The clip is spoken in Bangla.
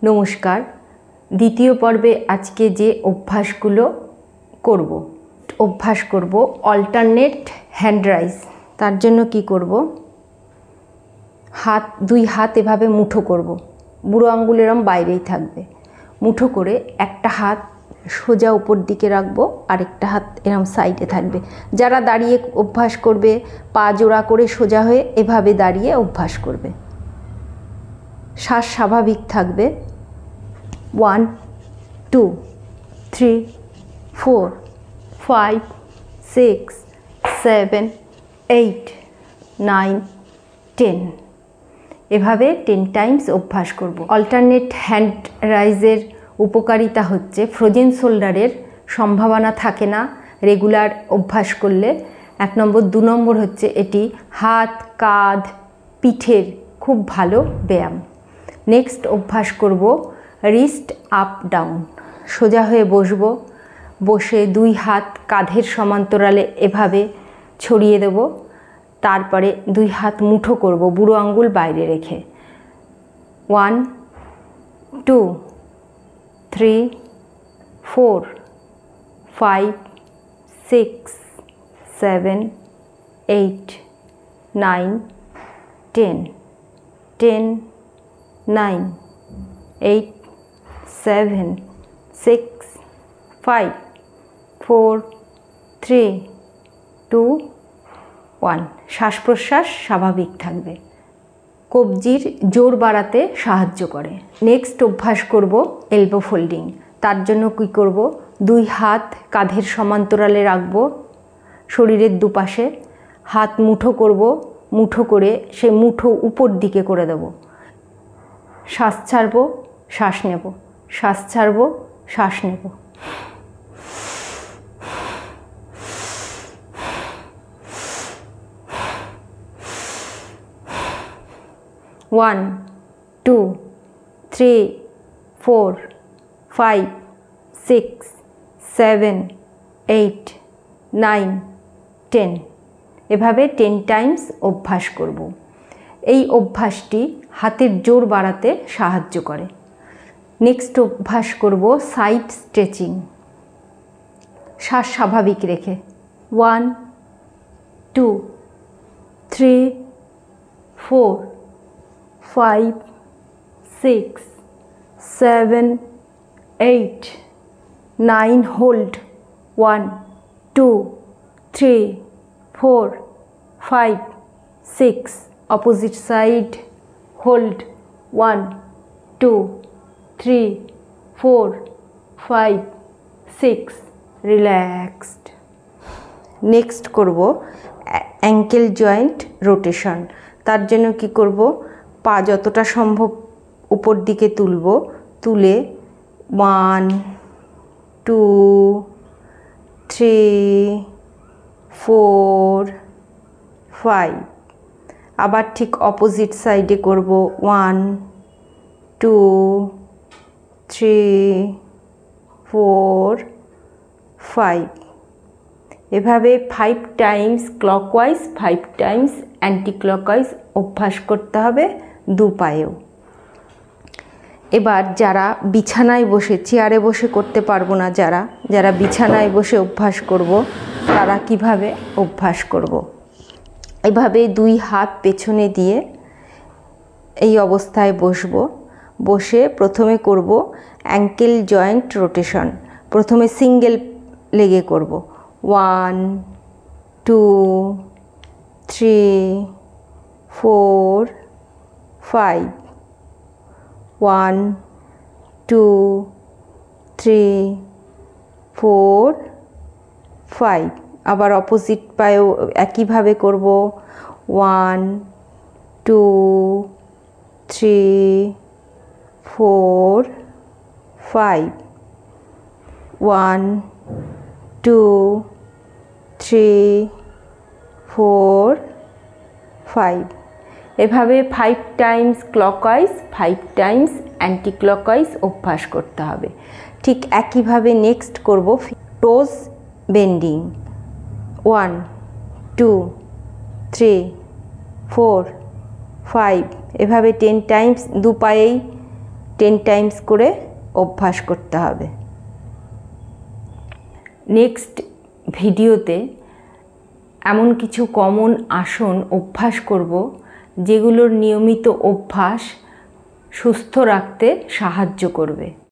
নমস্কার। দ্বিতীয় পর্বে আজকে যে অভ্যাসগুলো করব অল্টারনেট হ্যান্ড রাইজ। তার জন্য কি করব, দুই হাত এভাবে মুঠো করব, বুড়ো আঙ্গুল এরম বাইরেই থাকবে। মুঠো করে একটা হাত সোজা উপর দিকে রাখবো, আরেকটা হাত এরম সাইডে থাকবে। যারা দাঁড়িয়ে অভ্যাস করবে পা জোড়া করে সোজা হয়ে এভাবে দাঁড়িয়ে অভ্যাস করবে। শ্বাস স্বাভাবিক থাকবে। 1 2 3 4 5 6 7 8 9 10 এভাবে 10 টাইমস অভ্যাস করব। অল্টারনেট হ্যান্ড রাইজের উপকারিতা হচ্ছে ফ্রোজেন শোল্ডারের সম্ভাবনা থাকে না রেগুলার অভ্যাস করলে। 1 নম্বর। 2 নম্বর হচ্ছে এটি হাত, কাঁধ, পিঠের খুব ভালো ব্যায়াম। নেক্সট অভ্যাস করব রিস্ট আপ ডাউন। সোজা হয়ে বসবো, বসে 2 হাত কাঁধের সমান্তরালে এভাবে ছড়িয়ে দেব। তারপরে 2 হাত মুঠো করব বুড়ো আঙ্গুল বাইরে রেখে। 1 2 3 4 5 6 7 8 9 10 10 9 8 7 6 5 4 3 2 1। শ্বাস প্রশ্বাস স্বাভাবিক থাকবে। কবজির জোর বাড়াতে সাহায্য করে। নেক্সট অভ্যাস করব এলবো ফোল্ডিং। তার জন্য কী করব, 2 হাত কাঁধের সমান্তরালে রাখব, শরীরের দুপাশে হাত মুঠো করব, মুঠো করে সে মুঠো উপর দিকে করে দেব। শ্বাস ছাড়ব, শ্বাস নেব, শ্বাস ছাড়ব, শ্বাস নেব। One, 2, 3, 4, 5, 6, 7, 8, 9, 10 এভাবে 10 টাইমস অভ্যাস করব। এই অভ্যাসটি হাতের জোর বাড়াতে সাহায্য করে। নেক্সট অভ্যাস করব সাইড স্ট্রেচিং। শ্বাস স্বাভাবিক রেখে। 1 2 3 4 5 6 7 8 9 hold. 1 2 3 4 5 6 opposite side hold. 1 2 3 4 5 6 relaxed. Next করব অ্যাঙ্কেল জয়েন্ট রোটেশন। তার জন্য কি করব, পা যতটা সম্ভব উপর দিকে তুলব, তুলে 1 2 3 4 5 আবার ঠিক অপোজিট সাইডে করব 1 2 3 4 5 এভাবে 5 Times clockwise 5 Times anti clockwise অভ্যাস করতে হবে 2 পায়েও। এবার যারা বিছানায় বসে, চেয়ারে বসে করতে পারবো না, যারা বিছানায় বসে অভ্যাস করব, তারা কিভাবে অভ্যাস করব। এভাবে 2 হাত পেছনে দিয়ে এই অবস্থায় বসবো। বসে প্রথমে করব অ্যাঙ্কেল জয়েন্ট রোটেশন। প্রথমে সিঙ্গেল লেগে করব। 1 2 3 4 5 1 2 3 4 5 আবার অপোজিট পায়েও একইভাবে করব। 1 2 3 4 5 1 2 3 4 5 এভাবে 5 Times clockwise 5 Times anti clockwise অভ্যাস করতে হবে। ঠিক একইভাবে নেক্সট করব টোজ বেন্ডিং। 1 2 3 4 5 এভাবে 10 টাইমস 2 পায়েই 10 টাইমস করে অভ্যাস করতে হবে। নেক্সট ভিডিওতে এমন কিছু কমন আসন অভ্যাস করব যেগুলোর নিয়মিত অভ্যাস সুস্থ রাখতে সাহায্য করবে।